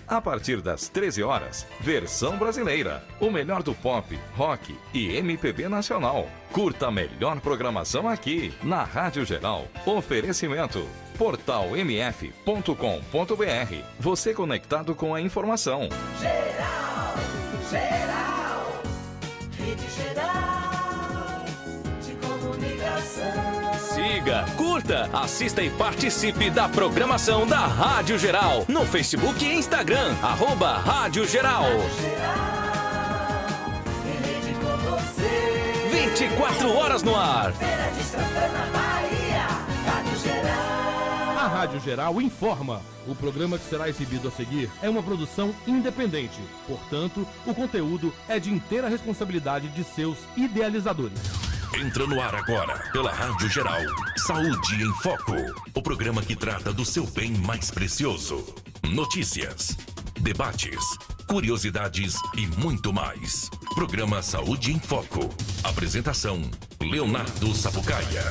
A partir das 13 horas, versão brasileira. O melhor do pop, rock e MPB nacional. Curta a melhor programação aqui, na Rádio Geral. Oferecimento. portalmf.com.br. Você conectado com a informação. Geral, geral, rede geral de comunicação. Siga, curta, assista e participe da programação da Rádio Geral no Facebook e Instagram, @Rádio Geral. Em rede com você. 24 horas no ar. Feira de Santana, Bahia, Rádio Geral. A Rádio Geral informa. O programa que será exibido a seguir é uma produção independente. Portanto, o conteúdo é de inteira responsabilidade de seus idealizadores. Entra no ar agora, pela Rádio Geral, Saúde em Foco. O programa que trata do seu bem mais precioso. Notícias, debates, curiosidades e muito mais. Programa Saúde em Foco. Apresentação, Leonardo Sapucaia.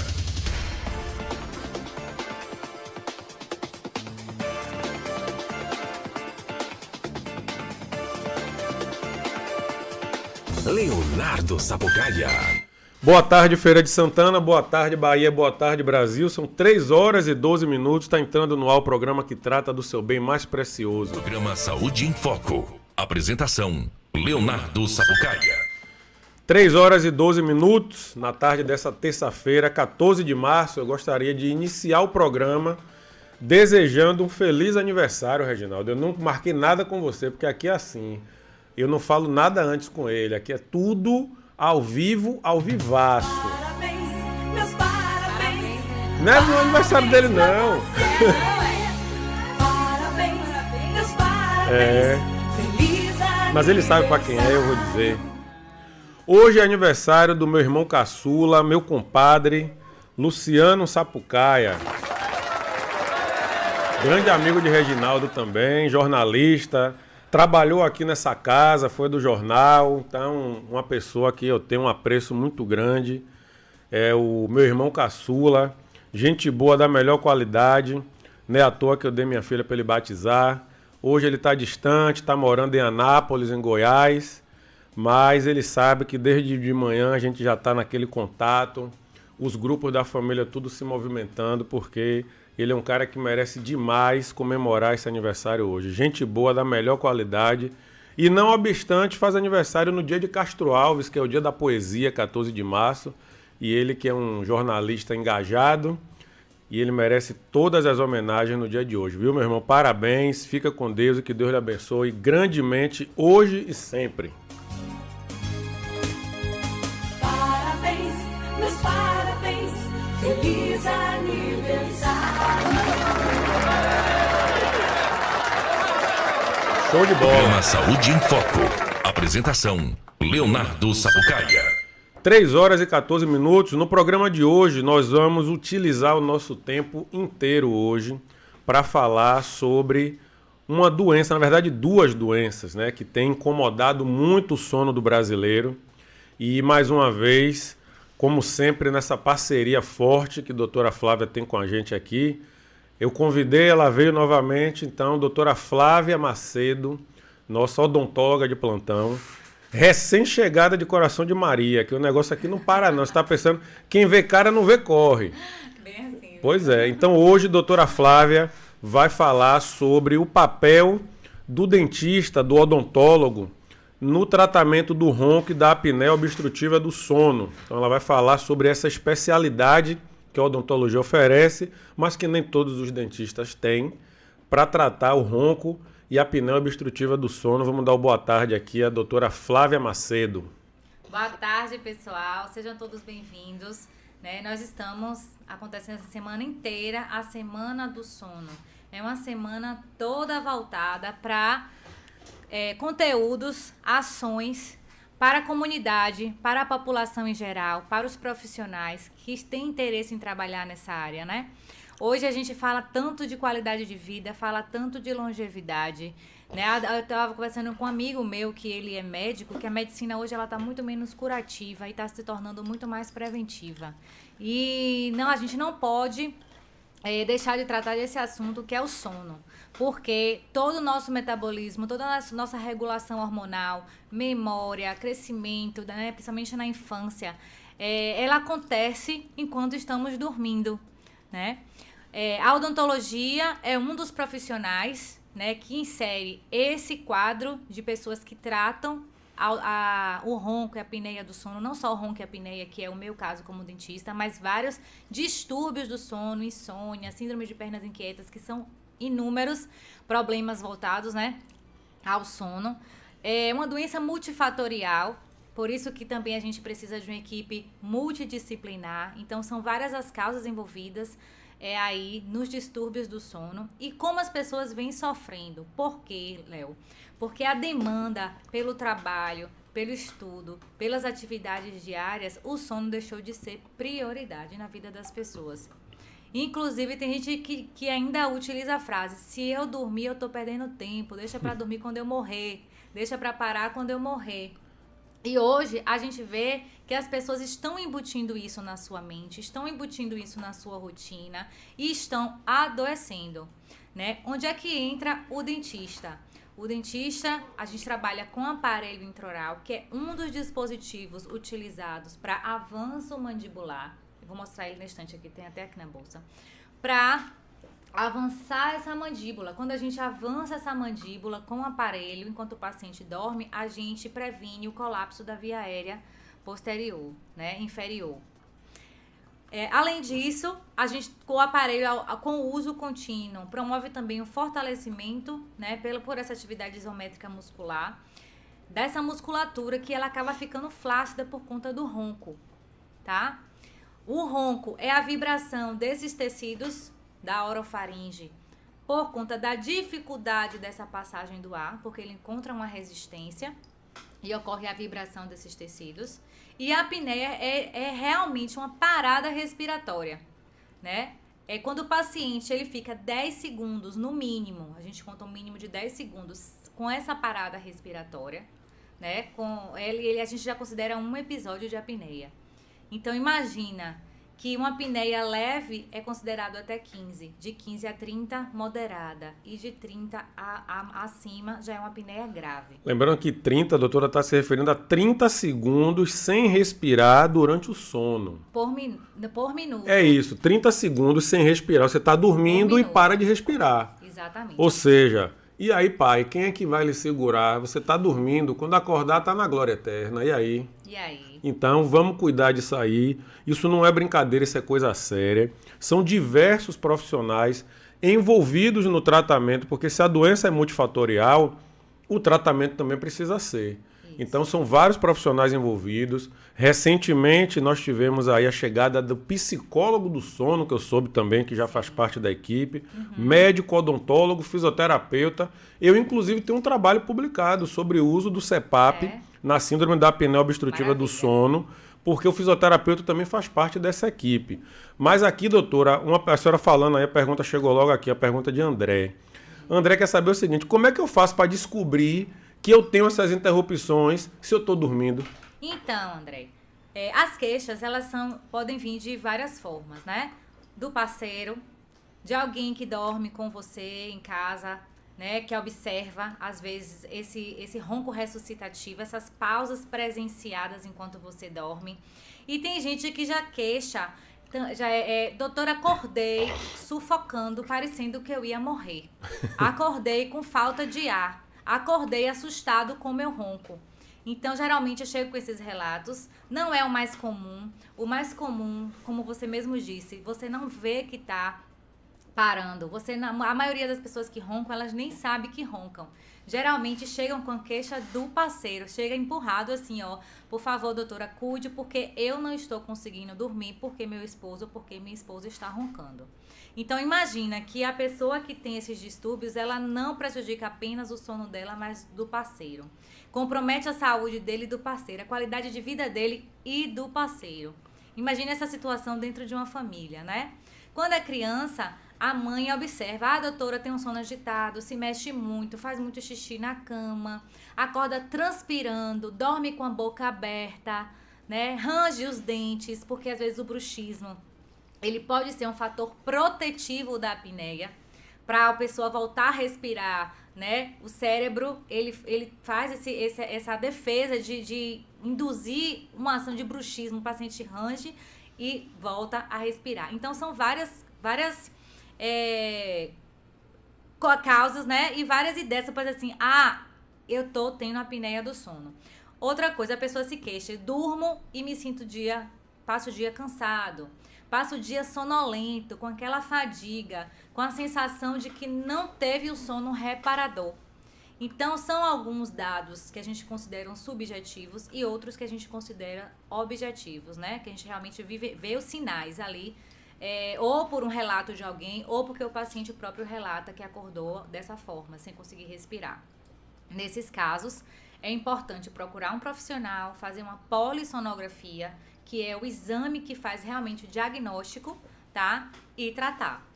Leonardo Sapucaia. Boa tarde, Feira de Santana, boa tarde, Bahia, boa tarde, Brasil. São 3 horas e 12 minutos, está entrando no ar o programa que trata do seu bem mais precioso. Programa Saúde em Foco. Apresentação, Leonardo Sapucaia. 3 horas e 12 minutos, na tarde dessa terça-feira, 14 de março, eu gostaria de iniciar o programa desejando um feliz aniversário, Reginaldo. Eu não marquei nada com você, porque aqui é assim, eu não falo nada antes com ele, aqui é tudo ao vivo, ao vivaço. Parabéns, meus parabéns. Não é no aniversário dele, não. Parabéns, meus parabéns. É. Feliz Mas ele sabe pra quem é, eu vou dizer. Hoje é aniversário do meu irmão caçula, meu compadre, Luciano Sapucaia. Grande amigo de Reginaldo também, jornalista. Trabalhou aqui nessa casa, foi do jornal, então uma pessoa que eu tenho um apreço muito grande. É o meu irmão caçula, gente boa da melhor qualidade. Não é à toa que eu dei minha filha para ele batizar. Hoje ele está distante, está morando em Anápolis, em Goiás. Mas ele sabe que desde de manhã a gente já está naquele contato. Os grupos da família tudo se movimentando, porque ele é um cara que merece demais comemorar esse aniversário hoje. Gente boa, da melhor qualidade. E não obstante, faz aniversário no dia de Castro Alves, que é o dia da poesia, 14 de março. E ele que é um jornalista engajado. E ele merece todas as homenagens no dia de hoje, viu, meu irmão? Parabéns, fica com Deus e que Deus lhe abençoe grandemente hoje e sempre. Parabéns, meus parabéns. Feliz aniversário. Show de bola. Programa Saúde em Foco. Apresentação, Leonardo Sapucaia. 3 horas e 14 minutos. No programa de hoje, nós vamos utilizar o nosso tempo inteiro hoje para falar sobre uma doença, na verdade 2 doenças, né, que tem incomodado muito o sono do brasileiro. E mais uma vez, como sempre, nessa parceria forte que a doutora Flávia tem com a gente aqui, eu convidei, ela veio novamente, então, doutora Flávia Macedo, nossa odontóloga de plantão, recém-chegada de Coração de Maria, que o negócio aqui não para não, você está pensando, quem vê cara não vê corre. Bem assim. Pois é, então hoje, doutora Flávia vai falar sobre o papel do dentista, do odontólogo, no tratamento do ronco e da apneia obstrutiva do sono. Então ela vai falar sobre essa especialidade que a odontologia oferece, mas que nem todos os dentistas têm, para tratar o ronco e a apneia obstrutiva do sono. Vamos dar uma boa tarde aqui à doutora Flávia Macedo. Boa tarde, pessoal. Sejam todos bem-vindos. Nós estamos acontecendo essa semana inteira, a Semana do Sono. É uma semana toda voltada para conteúdos, ações para a comunidade, para a população em geral, para os profissionais que têm interesse em trabalhar nessa área, né? Hoje a gente fala tanto de qualidade de vida, fala tanto de longevidade, né? Eu estava conversando com um amigo meu, que ele é médico, que a medicina hoje ela está muito menos curativa e está se tornando muito mais preventiva. E não, a gente não pode deixar de tratar desse assunto, que é o sono. Porque todo o nosso metabolismo, toda a nossa regulação hormonal, memória, crescimento, né, principalmente na infância, ela acontece enquanto estamos dormindo, né? A odontologia é um dos profissionais, né, que insere esse quadro de pessoas que tratam o ronco e a apneia do sono, não só o ronco e a apneia, que é o meu caso como dentista, mas vários distúrbios do sono, insônia, síndrome de pernas inquietas, que são inúmeros problemas voltados, né, ao sono. É uma doença multifatorial, por isso que também a gente precisa de uma equipe multidisciplinar. Então, são várias as causas envolvidas aí nos distúrbios do sono. E como as pessoas vêm sofrendo. Por quê, Léo? Porque a demanda pelo trabalho, pelo estudo, pelas atividades diárias, o sono deixou de ser prioridade na vida das pessoas. Inclusive, tem gente que ainda utiliza a frase: se eu dormir, eu tô perdendo tempo, deixa pra dormir quando eu morrer, deixa pra parar quando eu morrer. E hoje a gente vê que as pessoas estão embutindo isso na sua mente, estão embutindo isso na sua rotina e estão adoecendo, né? Onde é que entra o dentista? O dentista, a gente trabalha com aparelho intraoral, que é um dos dispositivos utilizados para avanço mandibular. Eu vou mostrar ele na estante aqui, tem até aqui na bolsa. Para avançar essa mandíbula. Quando a gente avança essa mandíbula com o aparelho, enquanto o paciente dorme, a gente previne o colapso da via aérea posterior, né, inferior. Além disso, a gente, com o aparelho, com o uso contínuo, promove também o fortalecimento, né, por essa atividade isométrica muscular, dessa musculatura que ela acaba ficando flácida por conta do ronco, tá? O ronco é a vibração desses tecidos da orofaringe por conta da dificuldade dessa passagem do ar, porque ele encontra uma resistência e ocorre a vibração desses tecidos. E a apneia é realmente uma parada respiratória, né? É quando o paciente ele fica 10 segundos no mínimo, a gente conta um mínimo de 10 segundos com essa parada respiratória, né? Com ele a gente já considera um episódio de apneia. Então imagina que uma apneia leve é considerado até 15, de 15 a 30 moderada e de 30 acima já é uma apneia grave. Lembrando que 30, a doutora está se referindo a 30 segundos sem respirar durante o sono. Por minuto. É isso, 30 segundos sem respirar. Você está dormindo e para de respirar. Exatamente. Ou seja, e aí, pai, quem é que vai lhe segurar? Você está dormindo, quando acordar está na glória eterna. E aí? E aí? Então, vamos cuidar disso aí. Isso não é brincadeira, isso é coisa séria. São diversos profissionais envolvidos no tratamento, porque se a doença é multifatorial, o tratamento também precisa ser. Isso. Então, são vários profissionais envolvidos. Recentemente, nós tivemos aí a chegada do psicólogo do sono, que eu soube também, que já faz parte da equipe, médico, odontólogo, fisioterapeuta. Eu, inclusive, tenho um trabalho publicado sobre o uso do CPAP na síndrome da apneia obstrutiva do sono, porque o fisioterapeuta também faz parte dessa equipe. Mas aqui, doutora, a senhora falando aí, a pergunta chegou logo aqui, a pergunta de André. André quer saber o seguinte: como é que eu faço para descobrir que eu tenho essas interrupções se eu estou dormindo? Então, André, as queixas, elas podem vir de várias formas, né? Do parceiro, de alguém que dorme com você em casa, né? Que observa, às vezes, esse ronco ressuscitativo, essas pausas presenciadas enquanto você dorme. E tem gente que já queixa, doutora, acordei sufocando, parecendo que eu ia morrer. Acordei com falta de ar. Acordei assustado com meu ronco. Então, geralmente, eu chego com esses relatos. Não é o mais comum. O mais comum, como você mesmo disse, você não vê que tá parando. A maioria das pessoas que roncam, elas nem sabem que roncam. Geralmente, chegam com a queixa do parceiro. Chega empurrado assim, ó. Por favor, doutora, cuide, porque eu não estou conseguindo dormir, porque minha esposa está roncando. Então, imagina que a pessoa que tem esses distúrbios, ela não prejudica apenas o sono dela, mas do parceiro. Compromete a saúde dele e do parceiro, a qualidade de vida dele e do parceiro. Imagina essa situação dentro de uma família, né? Quando é criança, a mãe observa: a doutora tem um sono agitado, se mexe muito, faz muito xixi na cama, acorda transpirando, dorme com a boca aberta, né? Range os dentes, porque às vezes o bruxismo ele pode ser um fator protetivo da apneia. para a pessoa voltar a respirar, né? O cérebro, ele faz essa defesa de induzir uma ação de bruxismo, o paciente range e volta a respirar. Então, são várias causas, né? E várias ideias, você pode dizer assim, eu tô tendo apneia do sono. Outra coisa, a pessoa se queixa, durmo e me sinto passo o dia cansado, passo o dia sonolento, com aquela fadiga, com a sensação de que não teve o sono reparador. Então, são alguns dados que a gente considera subjetivos e outros que a gente considera objetivos, né? Que a gente realmente vê os sinais ali, ou por um relato de alguém, ou porque o paciente próprio relata que acordou dessa forma, sem conseguir respirar. Nesses casos, é importante procurar um profissional, fazer uma polissonografia, que é o exame que faz realmente o diagnóstico, tá? E tratar.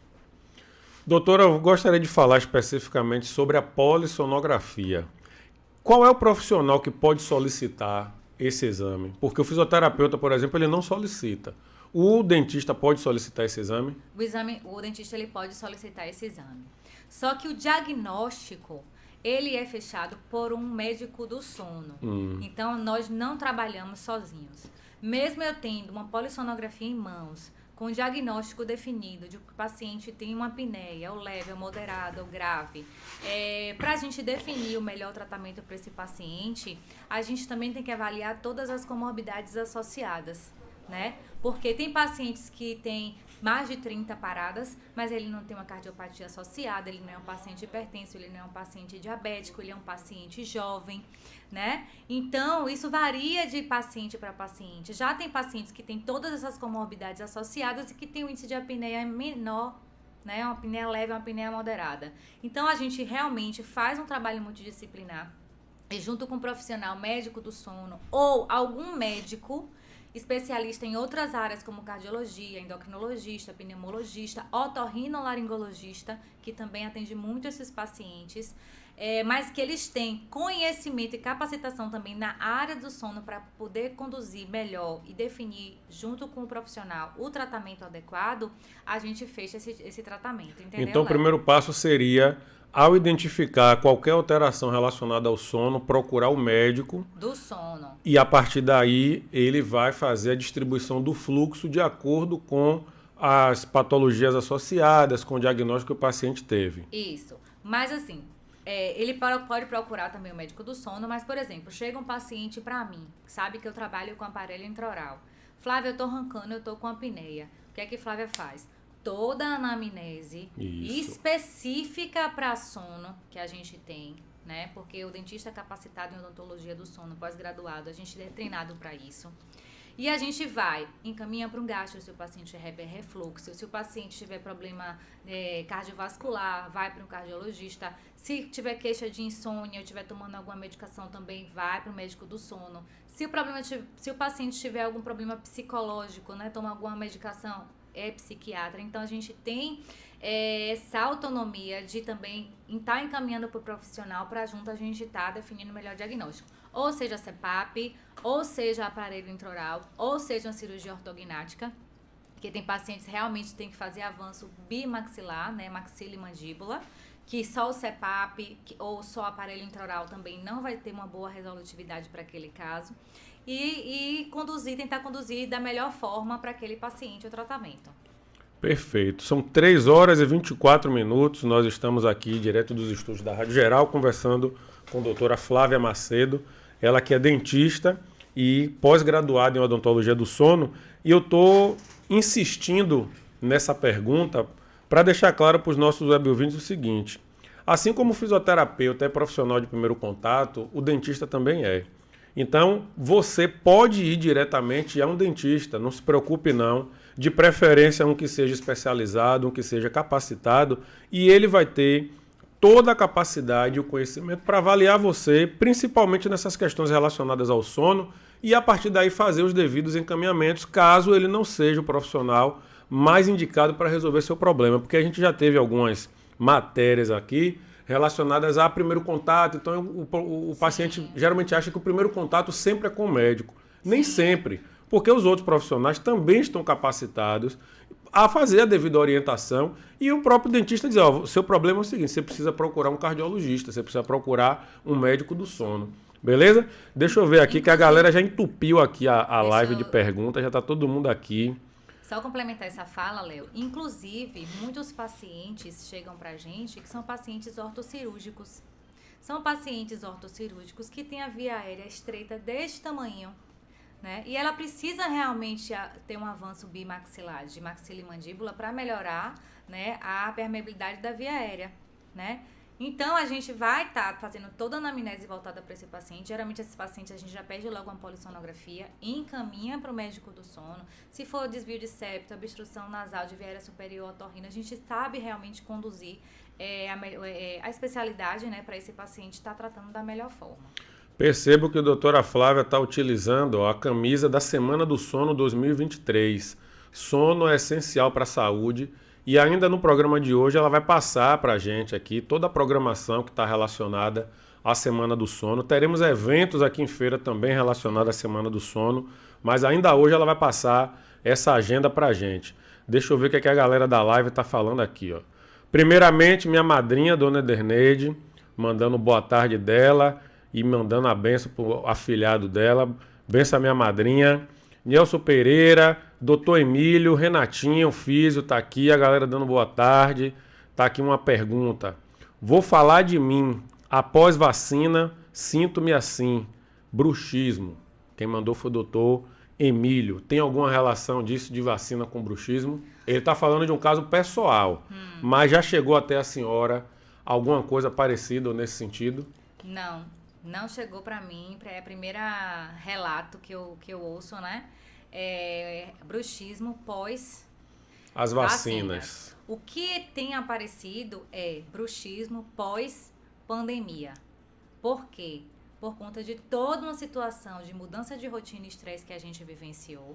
Doutora, eu gostaria de falar especificamente sobre a polissonografia. Qual é o profissional que pode solicitar esse exame? Porque o fisioterapeuta, por exemplo, ele não solicita. O dentista pode solicitar esse exame? O dentista ele pode solicitar esse exame. Só que o diagnóstico, ele é fechado por um médico do sono. Então, nós não trabalhamos sozinhos. Mesmo eu tendo uma polissonografia em mãos, com o diagnóstico definido de que o paciente tem uma apneia, ou leve, ou moderada, ou grave, para a gente definir o melhor tratamento para esse paciente, a gente também tem que avaliar todas as comorbidades associadas, né? Porque tem pacientes que têm mais de 30 paradas, mas ele não tem uma cardiopatia associada, ele não é um paciente hipertenso, ele não é um paciente diabético, ele é um paciente jovem, né? Então, isso varia de paciente para paciente. Já tem pacientes que têm todas essas comorbidades associadas e que tem um índice de apneia menor, né? Uma apneia leve, uma apneia moderada. Então, a gente realmente faz um trabalho multidisciplinar e junto com um profissional médico do sono ou algum médico especialista em outras áreas como cardiologia, endocrinologista, pneumologista, otorrinolaringologista, que também atende muito esses pacientes, mas que eles têm conhecimento e capacitação também na área do sono para poder conduzir melhor e definir junto com o profissional o tratamento adequado, a gente fecha esse tratamento, entendeu? Então, o primeiro passo seria, ao identificar qualquer alteração relacionada ao sono, procurar o médico do sono. E a partir daí ele vai fazer a distribuição do fluxo de acordo com as patologias associadas, com o diagnóstico que o paciente teve. Isso. Mas assim, ele pode procurar também o médico do sono, mas, por exemplo, chega um paciente para mim, sabe que eu trabalho com aparelho intraoral. Flávia, eu tô roncando, eu tô com apneia. O que é que Flávia faz? Toda a anamnese específica para sono que a gente tem, né? Porque o dentista capacitado em odontologia do sono, pós-graduado, a gente é treinado para isso. E a gente encaminha para um gastro se o paciente tiver refluxo, se o paciente tiver problema cardiovascular, vai para um cardiologista. Se tiver queixa de insônia ou estiver tomando alguma medicação, também vai para o médico do sono. Se o paciente tiver algum problema psicológico, né, toma alguma medicação, é psiquiatra. Então, a gente tem essa autonomia de também estar encaminhando para o profissional para junto a gente estar definindo o melhor diagnóstico. Ou seja, CPAP, ou seja, aparelho intraoral, ou seja, uma cirurgia ortognática, que tem pacientes que realmente tem que fazer avanço bimaxilar, né, maxila e mandíbula, que só o CPAP ou só o aparelho intraoral também não vai ter uma boa resolutividade para aquele caso. E tentar conduzir da melhor forma para aquele paciente o tratamento. Perfeito. São 3 horas e 24 minutos. Nós estamos aqui, direto dos estúdios da Rádio Geral, conversando com a doutora Flávia Macedo. Ela que é dentista e pós-graduada em odontologia do sono. E eu estou insistindo nessa pergunta para deixar claro para os nossos web ouvintes o seguinte. Assim como o fisioterapeuta é profissional de primeiro contato, o dentista também é. Então, você pode ir diretamente a um dentista, não se preocupe não, de preferência um que seja especializado, um que seja capacitado, e ele vai ter toda a capacidade e o conhecimento para avaliar você, principalmente nessas questões relacionadas ao sono, e a partir daí fazer os devidos encaminhamentos, caso ele não seja o profissional mais indicado para resolver seu problema, porque a gente já teve algumas matérias aqui relacionadas a primeiro contato, então o paciente geralmente acha que o primeiro contato sempre é com o médico. Nem sempre, porque os outros profissionais também estão capacitados. a fazer a devida orientação e o próprio dentista dizer, ó, o seu problema é o seguinte, você precisa procurar um cardiologista, você precisa procurar um médico do sono. Beleza? Deixa eu ver aqui que a galera já entupiu aqui a live de perguntas, já tá todo mundo aqui. Só complementar essa fala, Léo. Inclusive, muitos pacientes chegam pra gente que são pacientes ortocirúrgicos. São pacientes ortocirúrgicos que têm a via aérea estreita deste tamanho, né? E ela precisa realmente ter um avanço bimaxilar, de maxila e mandíbula, para melhorar, né, a permeabilidade da via aérea, né? Então, a gente vai estar fazendo toda a anamnese voltada para esse paciente. Geralmente, esse paciente, a gente já pede logo uma polissonografia e encaminha para o médico do sono. Se for desvio de septo, obstrução nasal de via aérea superior, otorrina, a gente sabe realmente conduzir a especialidade, né, para esse paciente estar tratando da melhor forma. Percebo que a doutora Flávia está utilizando a camisa da Semana do Sono 2023. Sono é essencial para a saúde. E ainda no programa de hoje ela vai passar para a gente aqui toda a programação que está relacionada à Semana do Sono. Teremos eventos aqui em feira também relacionados à Semana do Sono, mas ainda hoje ela vai passar essa agenda para a gente. Deixa eu ver o que, é que a galera da live está falando aqui, ó. Primeiramente, minha madrinha, dona Ederneide, mandando boa tarde dela e mandando a benção para o afilhado dela. Benção à minha madrinha. Nelson Pereira, doutor Emílio, Renatinho, físio, tá aqui, a galera dando boa tarde. Tá aqui uma pergunta. Vou falar de mim. Após vacina, sinto-me assim. Bruxismo. Quem mandou foi o doutor Emílio. Tem alguma relação disso de vacina com bruxismo? Ele tá falando de um caso pessoal, mas já chegou até a senhora alguma coisa parecida nesse sentido? Não chegou para mim, é o primeiro relato que eu ouço, né? Bruxismo pós as vacinas. O que tem aparecido é bruxismo pós pandemia. Por quê? Por conta de toda uma situação de mudança de rotina e estresse que a gente vivenciou,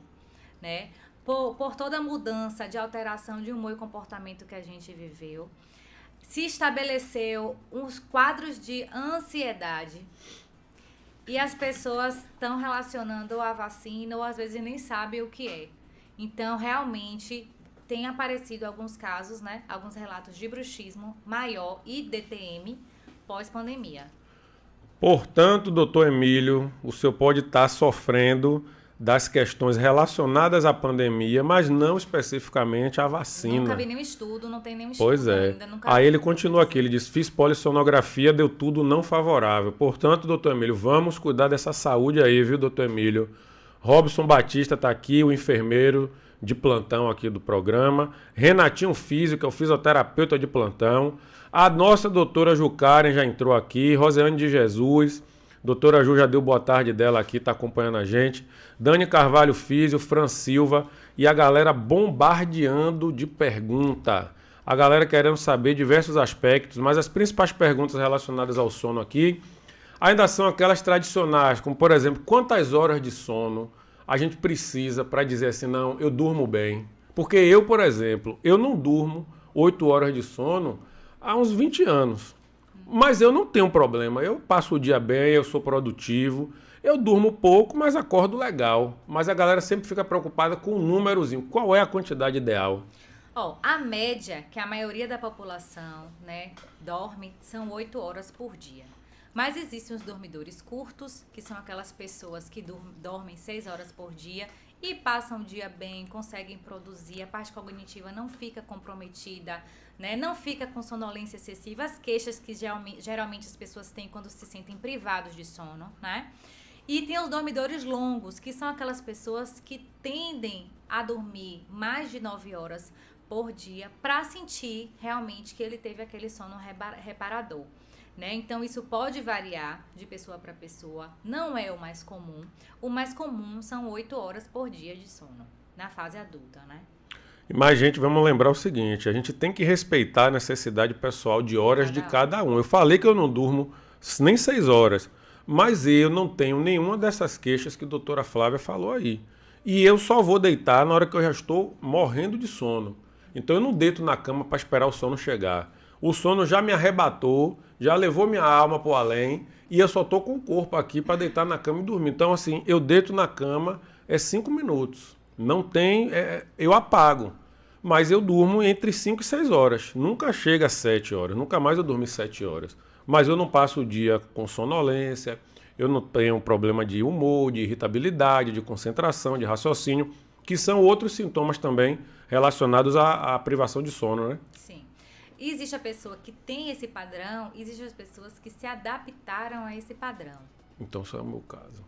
né? Por toda a mudança de alteração de humor e comportamento que a gente viveu. Se estabeleceu uns quadros de ansiedade e as pessoas estão relacionando a vacina ou às vezes nem sabem o que é. Então, realmente, tem aparecido alguns casos, né? Alguns relatos de bruxismo maior e DTM pós-pandemia. Portanto, doutor Emílio, o senhor pode estar sofrendo das questões relacionadas à pandemia, mas não especificamente à vacina. Nunca vi nenhum estudo, não tem nenhum estudo pois é. ainda. Aí ele continua aqui, ele diz, fiz polissonografia, deu tudo não favorável. Portanto, doutor Emílio, vamos cuidar dessa saúde aí, viu, doutor Emílio? Robson Batista está aqui, o enfermeiro de plantão aqui do programa. Renatinho Físico, que é o fisioterapeuta de plantão. A nossa doutora Ju Karen já entrou aqui. Rosiane de Jesus. Doutora Ju já deu boa tarde dela aqui, está acompanhando a gente. Dani Carvalho Físio, Fran Silva e a galera bombardeando de pergunta. A galera querendo saber diversos aspectos, mas as principais perguntas relacionadas ao sono aqui ainda são aquelas tradicionais, como por exemplo, quantas horas de sono a gente precisa para dizer assim, não, eu durmo bem. Porque eu, por exemplo, eu não durmo 8 horas de sono há uns 20 anos. Mas eu não tenho problema, eu passo o dia bem, eu sou produtivo, eu durmo pouco, mas acordo legal. Mas a galera sempre fica preocupada com o númerozinho, qual é a quantidade ideal? A média que a maioria da população, né, dorme são 8 horas por dia. Mas existem os dormidores curtos, que são aquelas pessoas que dormem 6 horas por dia e passam o dia bem, conseguem produzir, a parte cognitiva não fica comprometida, né? Não fica com sonolência excessiva, as queixas que geralmente as pessoas têm quando se sentem privados de sono, né? E tem os dormidores longos, que são aquelas pessoas que tendem a dormir mais de 9 horas por dia para sentir realmente que ele teve aquele sono reparador. Né? Então, isso pode variar de pessoa para pessoa, não é o mais comum. O mais comum são 8 horas por dia de sono, na fase adulta, né? Mas, gente, vamos lembrar o seguinte, a gente tem que respeitar a necessidade pessoal de horas de cada um. Eu falei que eu não durmo nem 6 horas, mas eu não tenho nenhuma dessas queixas que a doutora Flávia falou aí. E eu só vou deitar na hora que eu já estou morrendo de sono. Então, eu não deito na cama para esperar o sono chegar. O sono já me arrebatou, já levou minha alma para o além e eu só estou com o corpo aqui para deitar na cama e dormir. Então, assim, eu deito na cama, 5 minutos. Não tem, eu apago. Mas eu durmo entre 5 e 6 horas. Nunca chega a 7 horas. Nunca mais eu durmo 7 horas. Mas eu não passo o dia com sonolência. Eu não tenho problema de humor, de irritabilidade, de concentração, de raciocínio, que são outros sintomas também relacionados à privação de sono, né? Sim. E existe a pessoa que tem esse padrão, e existem as pessoas que se adaptaram a esse padrão. Então, isso é o meu caso.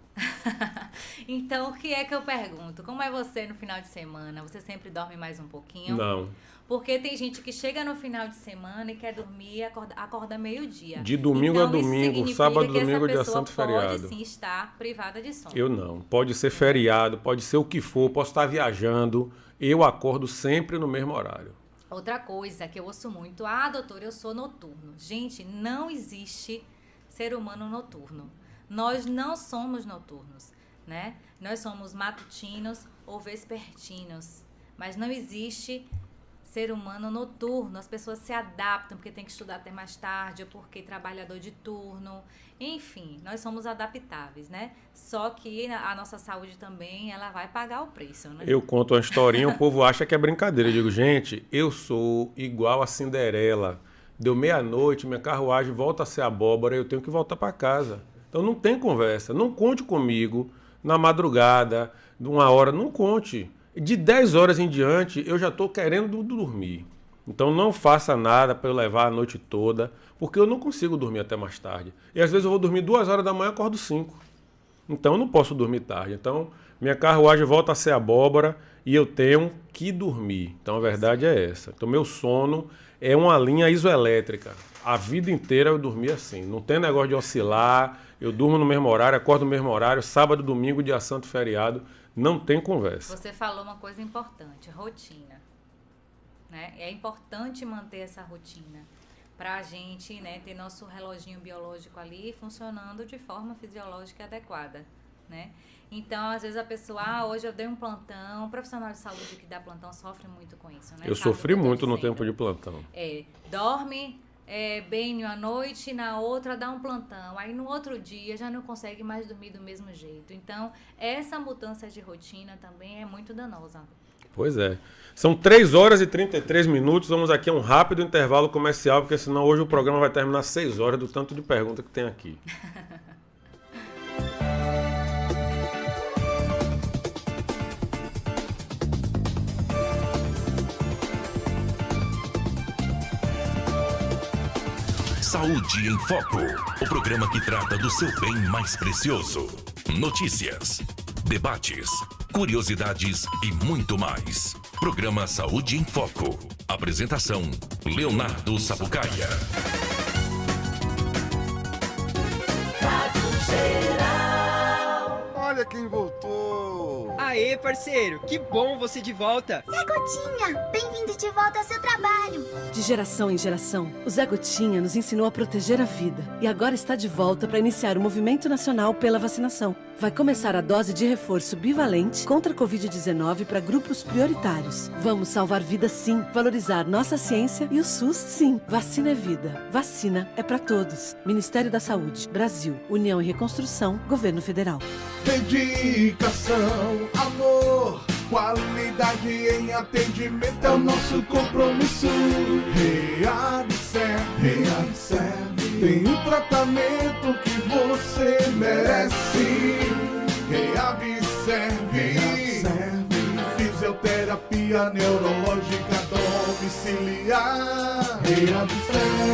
Então, o que é que eu pergunto? Como é você no final de semana? Você sempre dorme mais um pouquinho? Não. Porque tem gente que chega no final de semana e quer dormir e acorda meio-dia. De domingo então, a domingo, sábado, domingo, dia santo, feriado. Pode sim estar privada de sono. Eu não. Pode ser feriado, pode ser o que for, posso estar viajando. Eu acordo sempre no mesmo horário. Outra coisa que eu ouço muito, doutora, eu sou noturno. Gente, não existe ser humano noturno. Nós não somos noturnos, né? Nós somos matutinos ou vespertinos, mas não existe ser humano noturno. As pessoas se adaptam porque tem que estudar até mais tarde ou porque trabalhador de turno. Enfim, nós somos adaptáveis, né? Só que a nossa saúde também, ela vai pagar o preço, né? Eu conto uma historinha, o povo acha que é brincadeira. Eu digo, gente, eu sou igual a Cinderela. Deu meia-noite, minha carruagem volta a ser abóbora, eu tenho que voltar para casa. Então não tem conversa, não conte comigo na madrugada, de 1 hora, não conte. De 10 horas em diante, eu já estou querendo dormir. Então não faça nada para eu levar a noite toda, porque eu não consigo dormir até mais tarde. E às vezes eu vou dormir 2 horas da manhã e acordo 5. Então eu não posso dormir tarde. Então minha carruagem volta a ser abóbora e eu tenho que dormir. Então a verdade é essa. Então meu sono é uma linha isoelétrica. A vida inteira eu dormi assim. Não tem negócio de oscilar. Eu durmo no mesmo horário, acordo no mesmo horário. Sábado, domingo, dia santo, feriado. Não tem conversa. Você falou uma coisa importante, rotina. Né? É importante manter essa rotina para a gente, né, ter nosso reloginho biológico ali funcionando de forma fisiológica adequada, né? Então, às vezes a pessoa, hoje eu dei um plantão, o profissional de saúde que dá plantão sofre muito com isso, né? Eu sofri muito no tempo de plantão. Dorme bem à noite, na outra dá um plantão, aí no outro dia já não consegue mais dormir do mesmo jeito. Então, essa mudança de rotina também é muito danosa. Pois é. São 3 horas e 33 minutos. Vamos aqui a um rápido intervalo comercial, porque senão hoje o programa vai terminar 6 horas do tanto de pergunta que tem aqui. Saúde em Foco, o programa que trata do seu bem mais precioso. Notícias, debates, curiosidades e muito mais. Programa Saúde em Foco. Apresentação: Leonardo Sapucaia. Olha quem voltou! Aê, parceiro, que bom você de volta! Zé Gotinha, bem-vindo de volta ao seu trabalho! De geração em geração, o Zé Gotinha nos ensinou a proteger a vida e agora está de volta para iniciar o movimento nacional pela vacinação. Vai começar a dose de reforço bivalente contra a Covid-19 para grupos prioritários. Vamos salvar vidas sim, valorizar nossa ciência e o SUS sim. Vacina é vida, vacina é para todos. Ministério da Saúde, Brasil, União e Reconstrução, Governo Federal. Dedicação, amor, qualidade em atendimento é o nosso compromisso. Reabserve, tem um tratamento que você merece. Reabserve, fisioterapia neurológica domiciliar. Reabserve.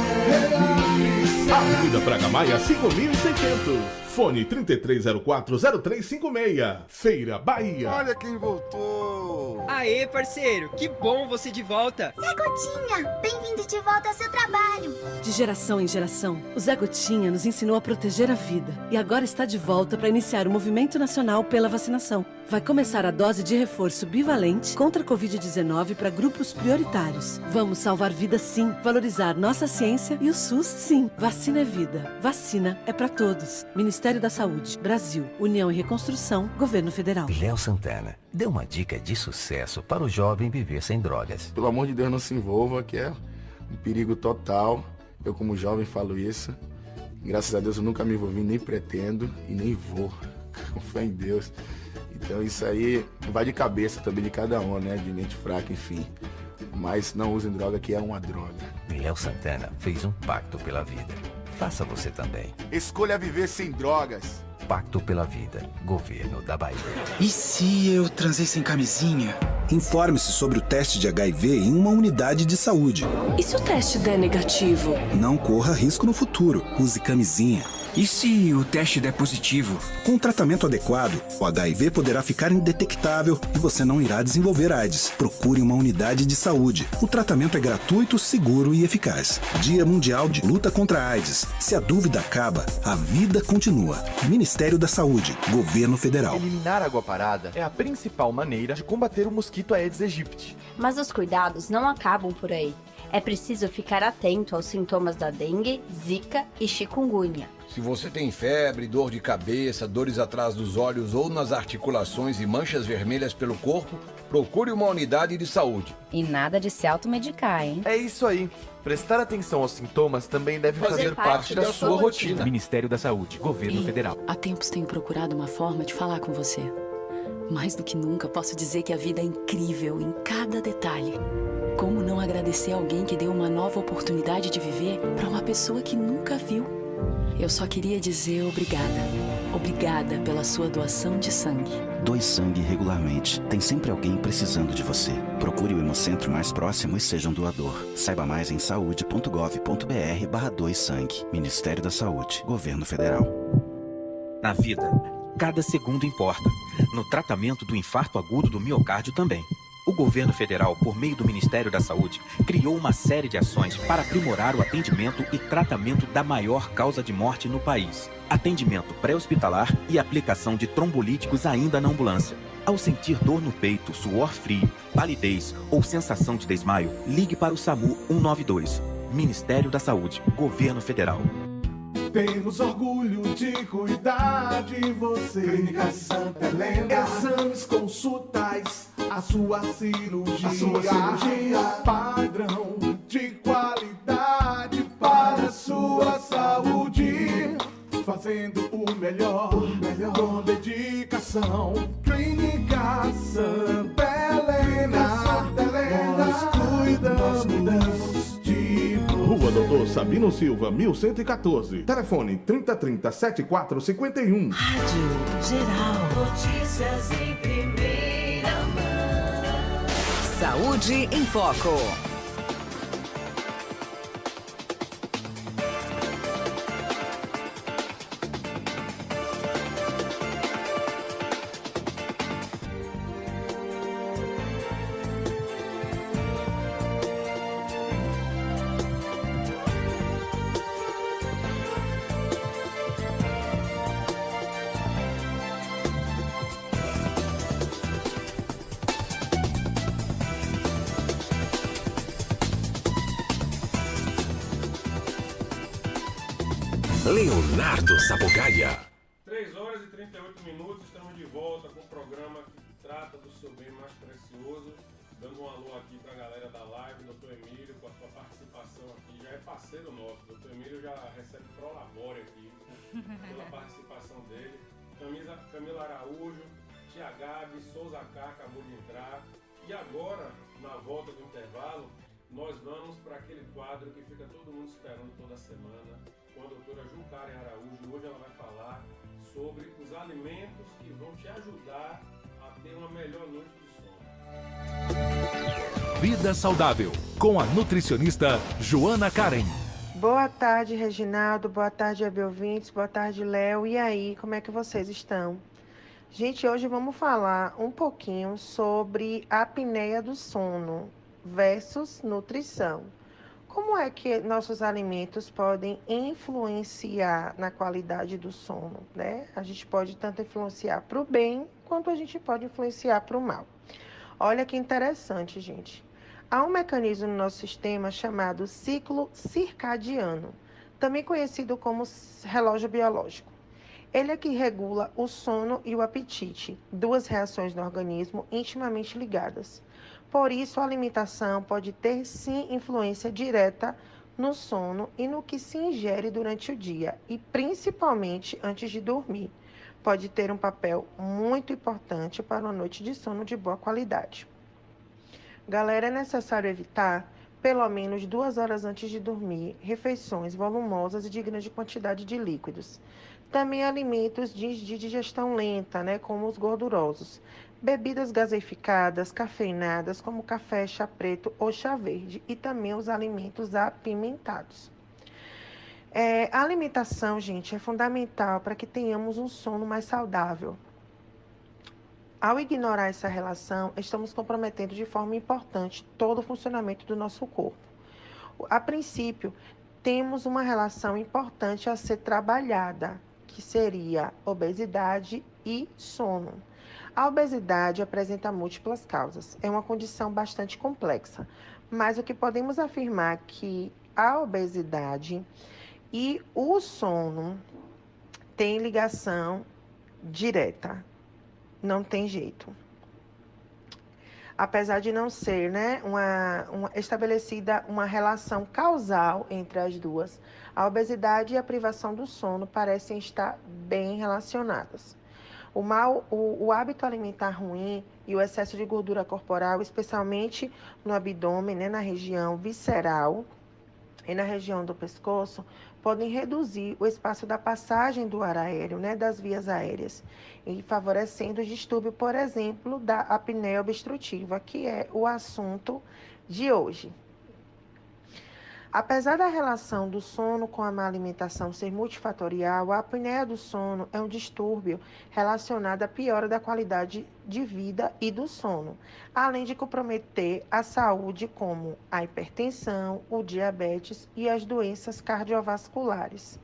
Avenida Praga Maia, 5.600. Fone 33040356. Feira, Bahia. Olha quem voltou! Aê, parceiro, que bom você de volta! Zé Gotinha, bem-vindo de volta ao seu trabalho! De geração em geração, o Zé Gotinha nos ensinou a proteger a vida e agora está de volta para iniciar o movimento nacional pela vacinação. Vai começar a dose de reforço bivalente contra a Covid-19 para grupos prioritários. Vamos salvar vidas sim, valorizar nossa ciência e o SUS sim. Vacina é vida, vacina é para todos. Ministério da Saúde, Brasil, União e Reconstrução, Governo Federal. Léo Santana, dê uma dica de sucesso para o jovem viver sem drogas. Pelo amor de Deus, não se envolva, que é um perigo total. Eu, como jovem, falo isso. Graças a Deus, eu nunca me envolvi, nem pretendo e nem vou. Com fé em Deus. Então, isso aí vai de cabeça também de cada um, né? De mente fraca, enfim. Mas não usem droga, que é uma droga. Léo Santana fez um pacto pela vida. Faça você também. Escolha viver sem drogas. Pacto pela Vida, Governo da Bahia. E se eu transei sem camisinha? Informe-se sobre o teste de HIV em uma unidade de saúde. E se o teste der negativo? Não corra risco no futuro. Use camisinha. E se o teste der positivo? Com o tratamento adequado, o HIV poderá ficar indetectável e você não irá desenvolver AIDS. Procure uma unidade de saúde. O tratamento é gratuito, seguro e eficaz. Dia Mundial de Luta contra a AIDS. Se a dúvida acaba, a vida continua. Ministério da Saúde, Governo Federal. Eliminar água parada é a principal maneira de combater o mosquito Aedes aegypti. Mas os cuidados não acabam por aí. É preciso ficar atento aos sintomas da dengue, zika e chikungunya. Se você tem febre, dor de cabeça, dores atrás dos olhos ou nas articulações e manchas vermelhas pelo corpo, procure uma unidade de saúde. E nada de se automedicar, hein? É isso aí. Prestar atenção aos sintomas também deve fazer parte da sua rotina. Ministério da Saúde, Governo Federal. Há tempos tenho procurado uma forma de falar com você. Mais do que nunca, posso dizer que a vida é incrível em cada detalhe. Como não agradecer alguém que deu uma nova oportunidade de viver para uma pessoa que nunca viu? Eu só queria dizer obrigada. Obrigada pela sua doação de sangue. Doe sangue regularmente. Tem sempre alguém precisando de você. Procure o Hemocentro mais próximo e seja um doador. Saiba mais em saude.gov.br/doe sangue. Ministério da Saúde, Governo Federal. Na vida, cada segundo importa. No tratamento do infarto agudo do miocárdio também. O governo federal, por meio do Ministério da Saúde, criou uma série de ações para aprimorar o atendimento e tratamento da maior causa de morte no país. Atendimento pré-hospitalar e aplicação de trombolíticos ainda na ambulância. Ao sentir dor no peito, suor frio, palidez ou sensação de desmaio, ligue para o SAMU 192. Ministério da Saúde, Governo Federal. Temos orgulho de cuidar de você. Clínica Santa Helena. Exames, consultas, a sua cirurgia. Padrão de qualidade para a sua saúde. Fazendo o melhor com dedicação. Clínica Santa Helena. Nós cuidamos de você. Rua Doutor Sabino Silva, 1114. Telefone 3030-7451. Rádio Geral. Notícias em primeira mão. Saúde em Foco. Leonardo Sabogaia. 3 horas e 38 minutos, estamos de volta com o programa que trata do seu bem mais precioso. Dando um alô aqui pra galera da live, doutor Emílio, com a sua participação aqui, já é parceiro nosso. Doutor Emílio já recebe prolabore aqui pela participação dele. Camila Araújo, Tia Gabi, Souza K acabou de entrar. E agora, na volta do intervalo, nós vamos para aquele quadro que fica todo mundo esperando toda semana, com a doutora Jucária Araújo. Hoje ela vai falar sobre os alimentos que vão te ajudar a ter uma melhor noite de sono. Vida Saudável, com a nutricionista Joana Karen. Boa tarde, Reginaldo. Boa tarde, web ouvintes. Boa tarde, Léo. E aí, como é que vocês estão? Gente, hoje vamos falar um pouquinho sobre a apneia do sono versus nutrição. Como é que nossos alimentos podem influenciar na qualidade do sono, né? A gente pode tanto influenciar para o bem, quanto a gente pode influenciar para o mal. Olha que interessante, gente. Há um mecanismo no nosso sistema chamado ciclo circadiano, também conhecido como relógio biológico. Ele é que regula o sono e o apetite, duas reações no organismo intimamente ligadas. Por isso, a alimentação pode ter, sim, influência direta no sono e no que se ingere durante o dia, e principalmente antes de dormir. Pode ter um papel muito importante para uma noite de sono de boa qualidade. Galera, é necessário evitar, pelo menos 2 horas antes de dormir, refeições volumosas e de grande quantidade de líquidos. Também alimentos de digestão lenta, né, como os gordurosos. Bebidas gaseificadas, cafeinadas, como café, chá preto ou chá verde. E também os alimentos apimentados. A alimentação, gente, é fundamental para que tenhamos um sono mais saudável. Ao ignorar essa relação, estamos comprometendo de forma importante todo o funcionamento do nosso corpo. A princípio, temos uma relação importante a ser trabalhada, que seria obesidade e sono. A obesidade apresenta múltiplas causas. É uma condição bastante complexa, mas o que podemos afirmar é que a obesidade e o sono têm ligação direta. Não tem jeito. Apesar de não ser, né, estabelecida uma relação causal entre as duas, a obesidade e a privação do sono parecem estar bem relacionadas. O hábito alimentar ruim e o excesso de gordura corporal, especialmente no abdômen, né, na região visceral e na região do pescoço, podem reduzir o espaço da passagem do ar aéreo, né, das vias aéreas, e favorecendo o distúrbio, por exemplo, da apneia obstrutiva, que é o assunto de hoje. Apesar da relação do sono com a má alimentação ser multifatorial, a apneia do sono é um distúrbio relacionado à piora da qualidade de vida e do sono, além de comprometer a saúde como a hipertensão, o diabetes e as doenças cardiovasculares.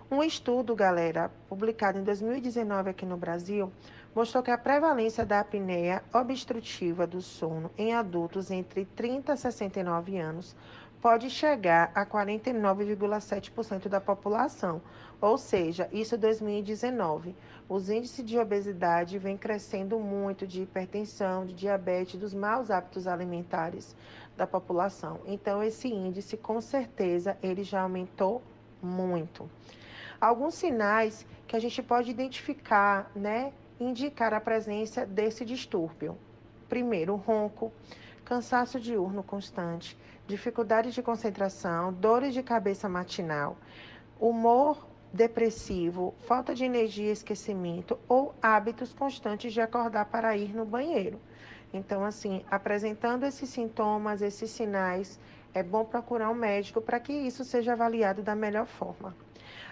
Um estudo, galera, publicado em 2019 aqui no Brasil, mostrou que a prevalência da apneia obstrutiva do sono em adultos entre 30 a 69 anos pode chegar a 49,7% da população, ou seja, isso em 2019. Os índices de obesidade vêm crescendo muito, de hipertensão, de diabetes, dos maus hábitos alimentares da população. Então, esse índice, com certeza, ele já aumentou muito. Alguns sinais que a gente pode identificar, né, indicar a presença desse distúrbio. Primeiro, ronco, cansaço diurno constante, dificuldade de concentração, dores de cabeça matinal, humor depressivo, falta de energia e esquecimento ou hábitos constantes de acordar para ir no banheiro. Então, assim, apresentando esses sintomas, esses sinais, é bom procurar um médico para que isso seja avaliado da melhor forma.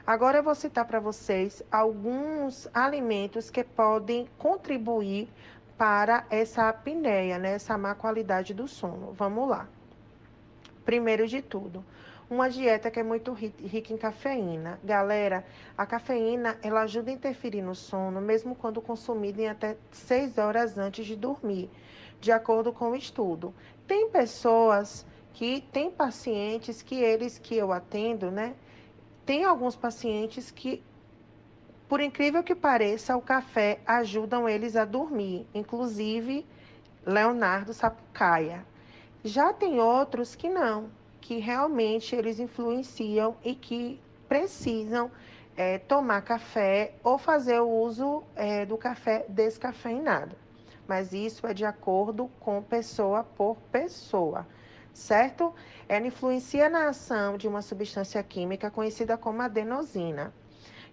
Agora eu vou citar para vocês alguns alimentos que podem contribuir para essa apneia, né? Essa má qualidade do sono. Vamos lá. Primeiro de tudo, uma dieta que é muito rica em cafeína. Galera, a cafeína, ela ajuda a interferir no sono, mesmo quando consumida em até 6 horas antes de dormir, de acordo com o estudo. Tem pacientes que eu atendo, né? Tem alguns pacientes que, por incrível que pareça, o café ajudam eles a dormir, inclusive Leonardo Sapucaia. Já tem outros que não, que realmente eles influenciam e que precisam tomar café ou fazer o uso do café descafeinado. Mas isso é de acordo com pessoa por pessoa, certo? Ela influencia na ação de uma substância química conhecida como adenosina,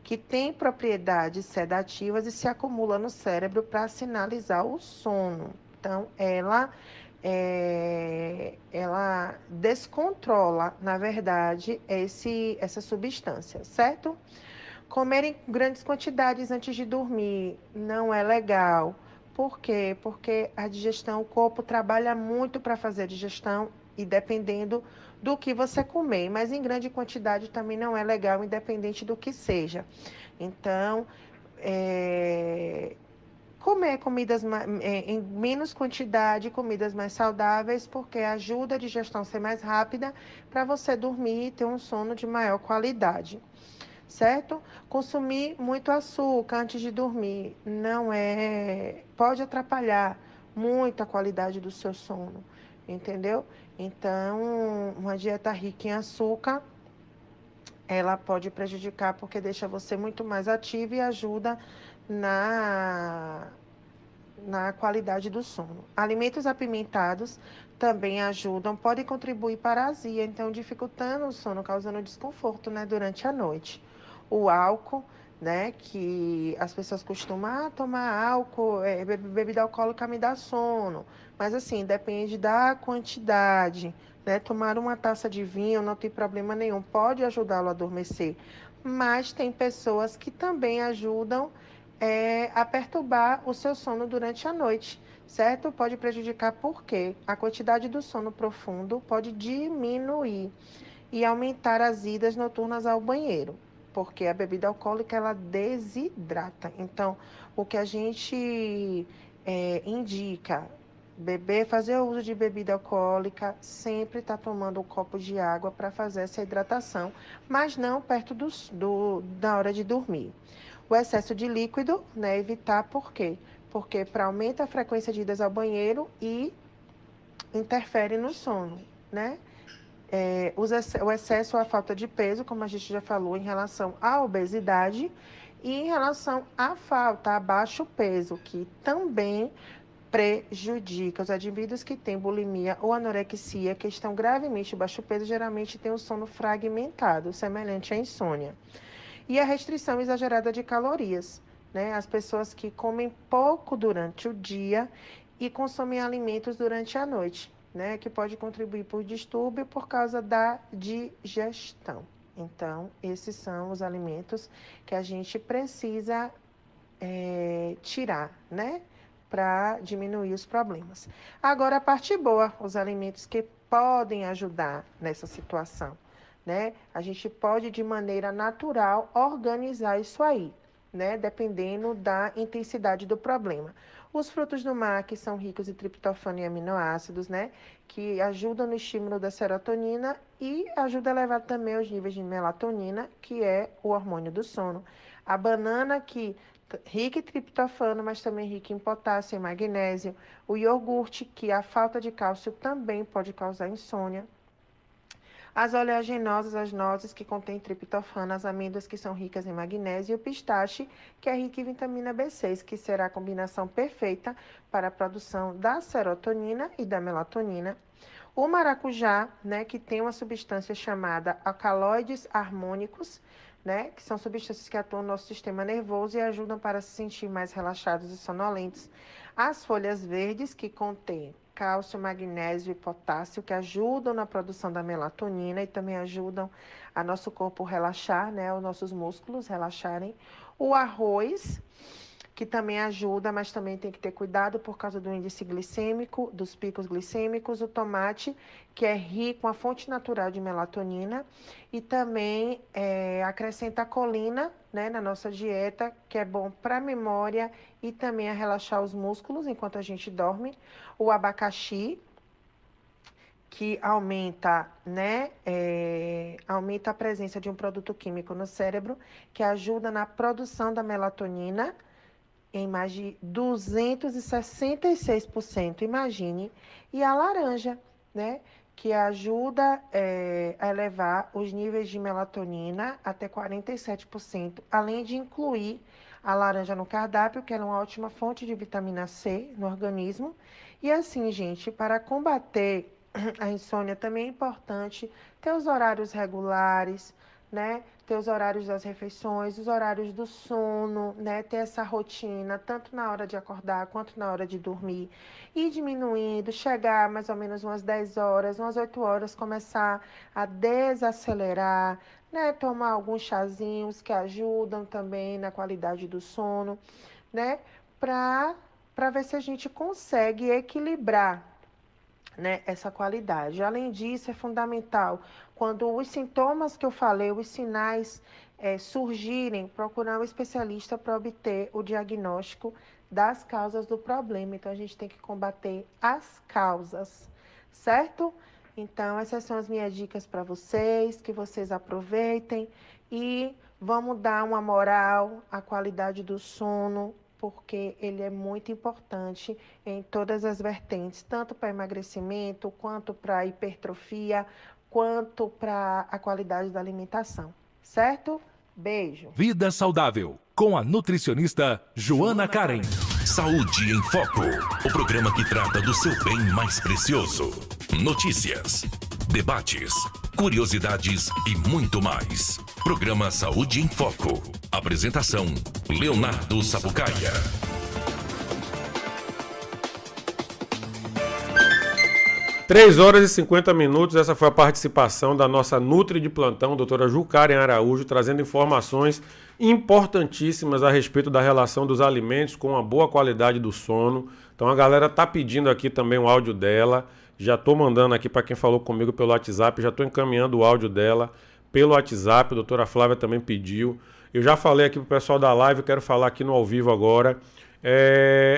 que tem propriedades sedativas e se acumula no cérebro para sinalizar o sono. Então, ela descontrola, na verdade, essa substância, certo? Comer em grandes quantidades antes de dormir não é legal. Por quê? Porque a digestão, o corpo trabalha muito para fazer a digestão e dependendo do que você comer, mas em grande quantidade também não é legal, independente do que seja. Então, comer comidas em menos quantidade, comidas mais saudáveis, porque ajuda a digestão a ser mais rápida para você dormir e ter um sono de maior qualidade, certo? Consumir muito açúcar antes de dormir pode atrapalhar muito a qualidade do seu sono, entendeu? Então, uma dieta rica em açúcar, ela pode prejudicar porque deixa você muito mais ativo e ajuda na qualidade do sono. Alimentos apimentados também ajudam, podem contribuir para a azia, então dificultando o sono, causando desconforto, né, durante a noite. O álcool, né, que as pessoas costumam tomar álcool, bebida alcoólica me dá sono, mas assim, depende da quantidade, né, tomar uma taça de vinho não tem problema nenhum, pode ajudá-lo a adormecer, mas tem pessoas que também ajudam a perturbar o seu sono durante a noite, certo? Pode prejudicar porque a quantidade do sono profundo pode diminuir e aumentar as idas noturnas ao banheiro, porque a bebida alcoólica ela desidrata. Então, o que a gente indica, fazer o uso de bebida alcoólica, sempre está tomando um copo de água para fazer essa hidratação, mas não perto da hora de dormir. O excesso de líquido, né, evitar por quê? Porque aumenta a frequência de idas ao banheiro e interfere no sono, né? O excesso ou a falta de peso, como a gente já falou, em relação à obesidade e em relação à falta, a baixo peso, que também prejudica. Os indivíduos que têm bulimia ou anorexia, que estão gravemente baixo peso, geralmente têm o sono fragmentado, semelhante à insônia. E a restrição exagerada de calorias, né? As pessoas que comem pouco durante o dia e consomem alimentos durante a noite, né? Que pode contribuir por distúrbio por causa da digestão. Então, esses são os alimentos que a gente precisa tirar, né? Para diminuir os problemas. Agora, a parte boa, os alimentos que podem ajudar nessa situação, né? A gente pode, de maneira natural, organizar isso aí, né? Dependendo da intensidade do problema. Os frutos do mar, que são ricos em triptofano e aminoácidos, né? Que ajudam no estímulo da serotonina e ajuda a elevar também os níveis de melatonina, que é o hormônio do sono. A banana, que rica em triptofano, mas também rica em potássio e magnésio. O iogurte, que a falta de cálcio também pode causar insônia. As oleaginosas, as nozes, que contêm triptofano, as amêndoas, que são ricas em magnésio, e o pistache, que é rico em vitamina B6, que será a combinação perfeita para a produção da serotonina e da melatonina. O maracujá, né, que tem uma substância chamada alcaloides harmônicos, né, que são substâncias que atuam no nosso sistema nervoso e ajudam para se sentir mais relaxados e sonolentos. As folhas verdes, que contêm cálcio, magnésio e potássio, que ajudam na produção da melatonina e também ajudam a nosso corpo relaxar, né, os nossos músculos relaxarem. O arroz, que também ajuda, mas também tem que ter cuidado por causa do índice glicêmico, dos picos glicêmicos. O tomate, que é rico, uma fonte natural de melatonina, e também acrescenta colina, né, na nossa dieta, que é bom para a memória e também a relaxar os músculos enquanto a gente dorme. O abacaxi, que aumenta, né, aumenta a presença de um produto químico no cérebro, que ajuda na produção da melatonina, em mais de 266%, imagine. E a laranja, né, que ajuda a elevar os níveis de melatonina até 47%, além de incluir a laranja no cardápio, que é uma ótima fonte de vitamina C no organismo. E assim, gente, para combater a insônia também é importante ter os horários regulares, né? Ter os horários das refeições, os horários do sono, né? Ter essa rotina, tanto na hora de acordar quanto na hora de dormir. Ir diminuindo, chegar mais ou menos umas 10 horas, umas 8 horas, começar a desacelerar, né? Tomar alguns chazinhos que ajudam também na qualidade do sono, né? Para ver se a gente consegue equilibrar, né, essa qualidade. Além disso, é fundamental, quando os sintomas que eu falei, os sinais surgirem, procurar um especialista para obter o diagnóstico das causas do problema. Então, a gente tem que combater as causas, certo? Então, essas são as minhas dicas para vocês, que vocês aproveitem e vamos dar uma moral à qualidade do sono, porque ele é muito importante em todas as vertentes, tanto para emagrecimento, quanto para hipertrofia, quanto para a qualidade da alimentação, certo? Beijo. Vida Saudável, com a nutricionista Joana Karen. Saúde em Foco, o programa que trata do seu bem mais precioso. Notícias, debates, curiosidades e muito mais. Programa Saúde em Foco. Apresentação, Leonardo Sapucaia. 3h50, essa foi a participação da nossa Nutri de plantão, doutora Jucaren Araújo, trazendo informações importantíssimas a respeito da relação dos alimentos com a boa qualidade do sono. Então a galera tá pedindo aqui também o áudio dela, já estou mandando aqui para quem falou comigo pelo WhatsApp, já estou encaminhando o áudio dela pelo WhatsApp, a doutora Flávia também pediu. Eu já falei aqui pro pessoal da live, quero falar aqui no ao vivo agora.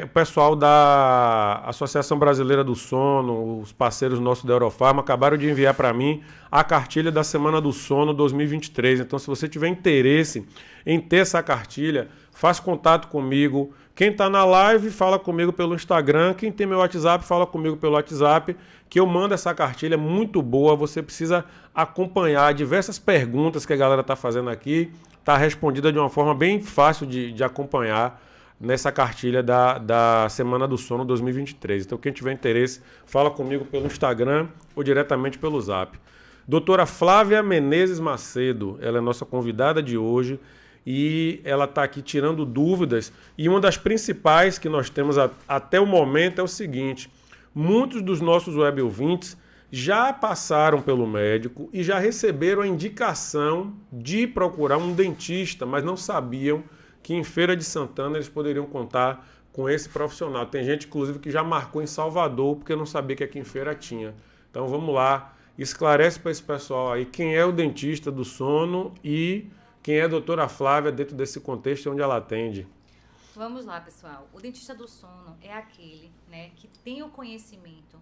O pessoal da Associação Brasileira do Sono, os parceiros nossos da Eurofarma, acabaram de enviar para mim a cartilha da Semana do Sono 2023. Então, se você tiver interesse em ter essa cartilha, faz contato comigo. Quem está na live, fala comigo pelo Instagram. Quem tem meu WhatsApp, fala comigo pelo WhatsApp, que eu mando essa cartilha muito boa. Você precisa acompanhar diversas perguntas que a galera está fazendo aqui. Está respondida de uma forma bem fácil de acompanhar nessa cartilha da Semana do Sono 2023. Então, quem tiver interesse, fala comigo pelo Instagram ou diretamente pelo Zap. Doutora Flávia Menezes Macedo, ela é nossa convidada de hoje e ela está aqui tirando dúvidas. E uma das principais que nós temos até o momento é o seguinte: muitos dos nossos web ouvintes já passaram pelo médico e já receberam a indicação de procurar um dentista, mas não sabiam que em Feira de Santana eles poderiam contar com esse profissional. Tem gente, inclusive, que já marcou em Salvador porque não sabia que aqui em Feira tinha. Então vamos lá, esclarece para esse pessoal aí quem é o dentista do sono e quem é a doutora Flávia dentro desse contexto onde ela atende. Vamos lá, pessoal. O dentista do sono é aquele, né, que tem o conhecimento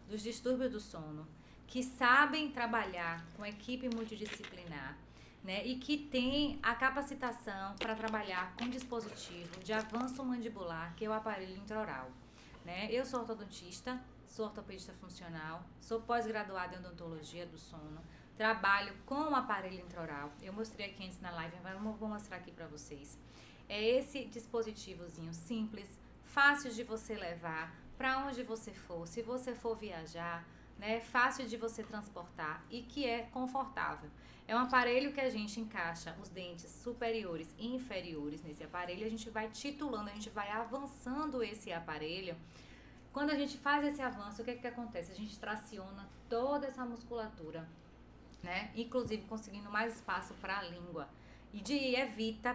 dos distúrbios do sono, que sabem trabalhar com equipe multidisciplinar, né, e que tem a capacitação para trabalhar com dispositivo de avanço mandibular, que é o aparelho intraoral. Né? Eu sou ortodontista, sou ortopedista funcional, sou pós-graduada em odontologia do sono, trabalho com o aparelho intraoral. Eu mostrei aqui antes na live, mas vou mostrar aqui para vocês. É esse dispositivozinho simples, fácil de você levar para onde você for, se você for viajar, né, fácil de você transportar e que é confortável. É um aparelho que a gente encaixa os dentes superiores e inferiores nesse aparelho, a gente vai titulando, a gente vai avançando esse aparelho. Quando a gente faz esse avanço, o que acontece? A gente traciona toda essa musculatura, né? Inclusive conseguindo mais espaço para a língua. E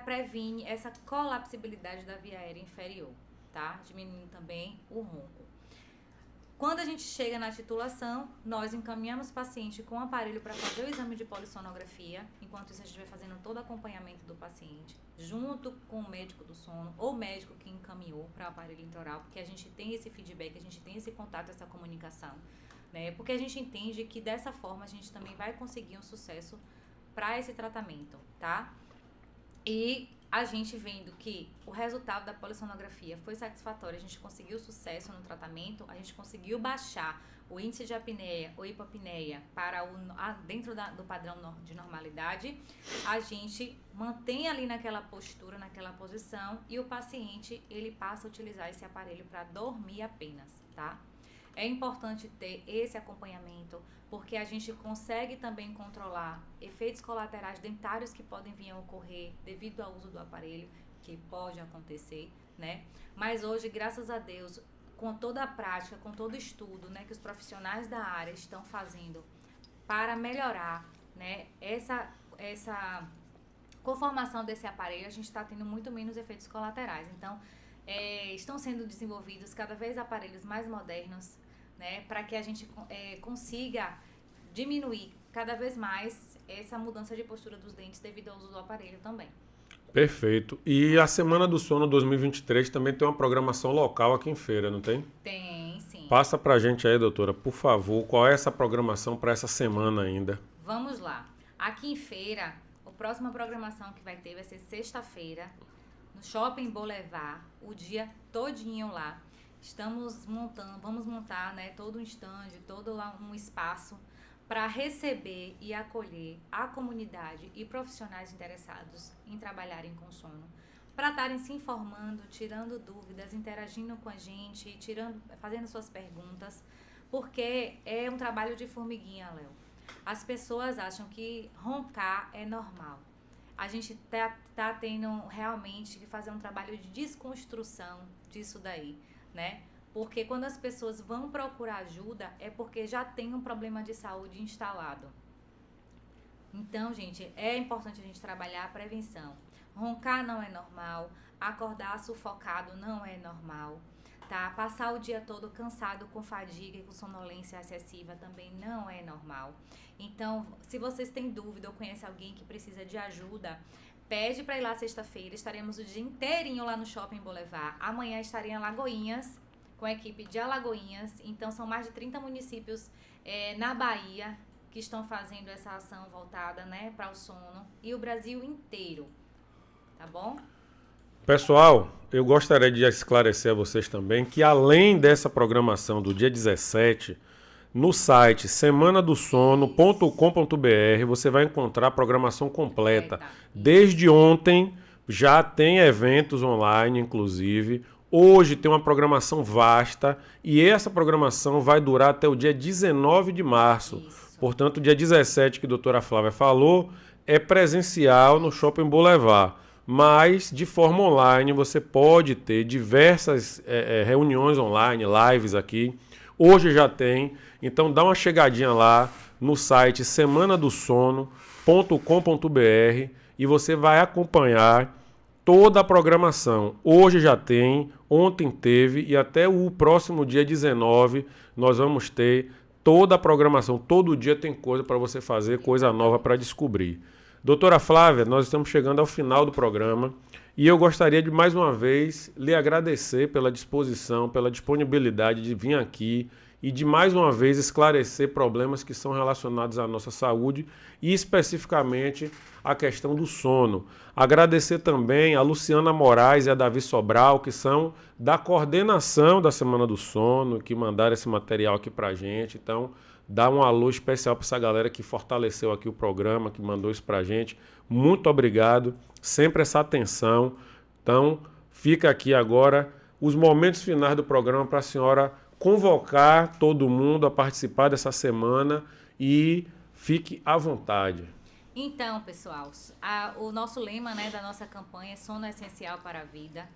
previne essa colapsibilidade da via aérea inferior, tá? Diminuindo também o ronco. Quando a gente chega na titulação, nós encaminhamos o paciente com o aparelho para fazer o exame de polissonografia. Enquanto isso, a gente vai fazendo todo o acompanhamento do paciente, junto com o médico do sono, ou médico que encaminhou para o aparelho intraoral, porque a gente tem esse feedback, a gente tem esse contato, essa comunicação, né? Porque a gente entende que dessa forma a gente também vai conseguir um sucesso para esse tratamento, tá? E a gente vendo que o resultado da polissonografia foi satisfatório, a gente conseguiu sucesso no tratamento, a gente conseguiu baixar o índice de apneia ou hipopneia para dentro do padrão de normalidade, a gente mantém ali naquela postura, naquela posição, e o paciente ele passa a utilizar esse aparelho para dormir apenas, tá? É importante ter esse acompanhamento, porque a gente consegue também controlar efeitos colaterais dentários que podem vir a ocorrer devido ao uso do aparelho, que pode acontecer, né? Mas hoje, graças a Deus, com toda a prática, com todo o estudo, né, que os profissionais da área estão fazendo para melhorar, né, essa conformação desse aparelho, a gente está tendo muito menos efeitos colaterais. Então, estão sendo desenvolvidos cada vez aparelhos mais modernos, né, para que a gente consiga diminuir cada vez mais essa mudança de postura dos dentes devido ao uso do aparelho também. Perfeito. E a Semana do Sono 2023 também tem uma programação local aqui em Feira, não tem? Tem, sim. Passa pra gente aí, doutora, por favor, qual é essa programação para essa semana ainda? Vamos lá. Aqui em Feira, a próxima programação que vai ter vai ser sexta-feira, no Shopping Boulevard, o dia todinho lá. Vamos montar, né, todo um stand, todo um espaço para receber e acolher a comunidade e profissionais interessados em trabalharem com sono, para estarem se informando, tirando dúvidas, interagindo com a gente, fazendo suas perguntas, porque é um trabalho de formiguinha, Léo. As pessoas acham que roncar é normal. A gente tá tendo realmente que fazer um trabalho de desconstrução disso daí, né? Porque quando as pessoas vão procurar ajuda é porque já tem um problema de saúde instalado. Então, gente, é importante a gente trabalhar a prevenção. Roncar não é normal, acordar sufocado não é normal, tá? Passar o dia todo cansado, com fadiga e com sonolência excessiva também não é normal. Então, se vocês têm dúvida ou conhecem alguém que precisa de ajuda, pede para ir lá sexta-feira. Estaremos o dia inteirinho lá no Shopping Boulevard. Amanhã estarei em Alagoinhas, com a equipe de Alagoinhas. Então, são mais de 30 municípios na Bahia que estão fazendo essa ação voltada, né, para o sono. E o Brasil inteiro. Tá bom? Pessoal, eu gostaria de esclarecer a vocês também que além dessa programação do dia 17, no site semanadossono.com.br você vai encontrar a programação completa. Desde ontem já tem eventos online, inclusive. Hoje tem uma programação vasta e essa programação vai durar até o dia 19 de março. Isso. Portanto, dia 17, que a doutora Flávia falou, é presencial no Shopping Boulevard. Mas, de forma online, você pode ter diversas reuniões online, lives aqui. Hoje já tem. Então, dá uma chegadinha lá no site semanadossono.com.br e você vai acompanhar toda a programação. Hoje já tem, ontem teve e até o próximo dia 19 nós vamos ter toda a programação. Todo dia tem coisa para você fazer, coisa nova para descobrir. Doutora Flávia, nós estamos chegando ao final do programa e eu gostaria de mais uma vez lhe agradecer pela disposição, pela disponibilidade de vir aqui e de mais uma vez esclarecer problemas que são relacionados à nossa saúde e especificamente a questão do sono. Agradecer também a Luciana Moraes e a Davi Sobral, que são da coordenação da Semana do Sono, que mandaram esse material aqui pra gente. Então, dá um alô especial para essa galera que fortaleceu aqui o programa, que mandou isso pra gente. Muito obrigado, sempre essa atenção. Então, fica aqui agora os momentos finais do programa para a senhora convocar todo mundo a participar dessa semana e fique à vontade. Então, pessoal, o nosso lema, né, da nossa campanha é sono essencial para a vida.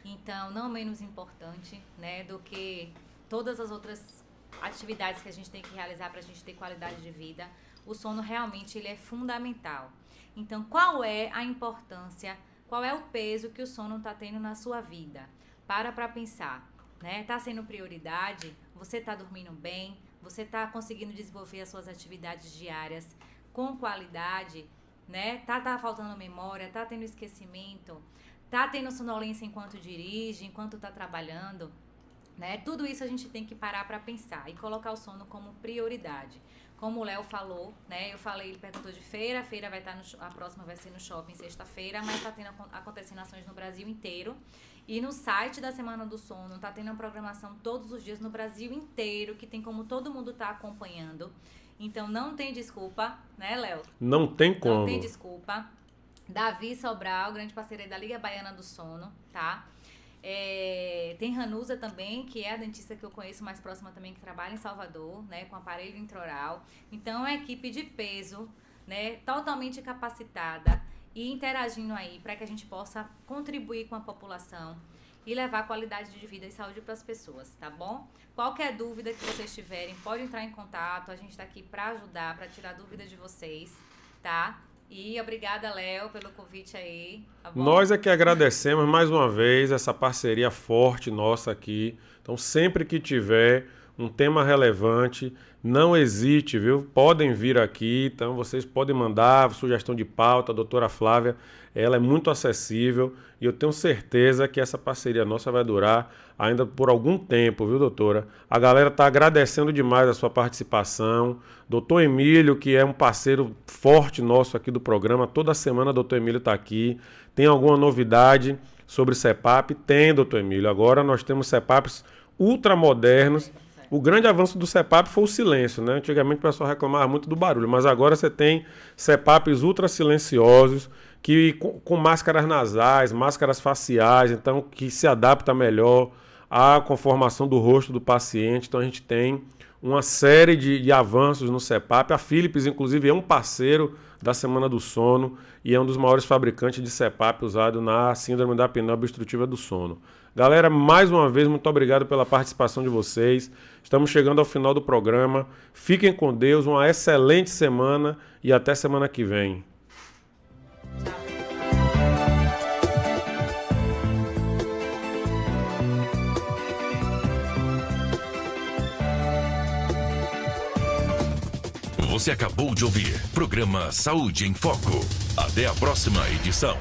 Então, não menos importante, né, do que todas as outras atividades que a gente tem que realizar para a gente ter qualidade de vida, o sono realmente ele é fundamental. Então, qual é a importância, qual é o peso que o sono está tendo na sua vida? Para pensar, né? Está sendo prioridade? Você está dormindo bem? Você está conseguindo desenvolver as suas atividades diárias com qualidade? Né? Tá faltando memória? Tá tendo esquecimento? Tá tendo sonolência enquanto dirige, enquanto está trabalhando? Né? Tudo isso a gente tem que parar para pensar e colocar o sono como prioridade. Como o Léo falou, né? Eu falei, ele perguntou de feira, a feira vai estar a próxima vai ser no shopping sexta-feira, mas está acontecendo ações no Brasil inteiro. E no site da Semana do Sono está tendo uma programação todos os dias no Brasil inteiro, que tem como todo mundo está acompanhando. Então não tem desculpa, né, Léo? Não tem como. Não tem desculpa. Davi Sobral, grande parceira da Liga Baiana do Sono, tá? Tem Ranusa também, que é a dentista que eu conheço mais próxima também, que trabalha em Salvador, né, com aparelho intraoral. Então é uma equipe de peso, né, totalmente capacitada e interagindo aí para que a gente possa contribuir com a população e levar qualidade de vida e saúde para as pessoas, tá bom? Qualquer dúvida que vocês tiverem, pode entrar em contato, a gente está aqui para ajudar, para tirar dúvidas de vocês, tá? E obrigada, Léo, pelo convite aí. Tá bom? Nós é que agradecemos mais uma vez essa parceria forte nossa aqui. Então, sempre que tiver um tema relevante, não hesite, viu? Podem vir aqui, então vocês podem mandar sugestão de pauta. A doutora Flávia, ela é muito acessível e eu tenho certeza que essa parceria nossa vai durar ainda por algum tempo, viu, doutora? A galera está agradecendo demais a sua participação. Doutor Emílio, que é um parceiro forte nosso aqui do programa, toda semana o doutor Emílio está aqui. Tem alguma novidade sobre CPAP? Tem, doutor Emílio. Agora nós temos CPAPs ultramodernos. O grande avanço do CPAP foi o silêncio, né? Antigamente o pessoal reclamava muito do barulho, mas agora você tem CPAPs ultra silenciosos, que com máscaras nasais, máscaras faciais, então que se adapta melhor à conformação do rosto do paciente. Então a gente tem uma série de avanços no CPAP. A Philips, inclusive, é um parceiro da Semana do Sono e é um dos maiores fabricantes de CPAP usado na síndrome da apneia obstrutiva do sono. Galera, mais uma vez, muito obrigado pela participação de vocês. Estamos chegando ao final do programa. Fiquem com Deus, uma excelente semana e até semana que vem. Você acabou de ouvir programa Saúde em Foco. Até a próxima edição.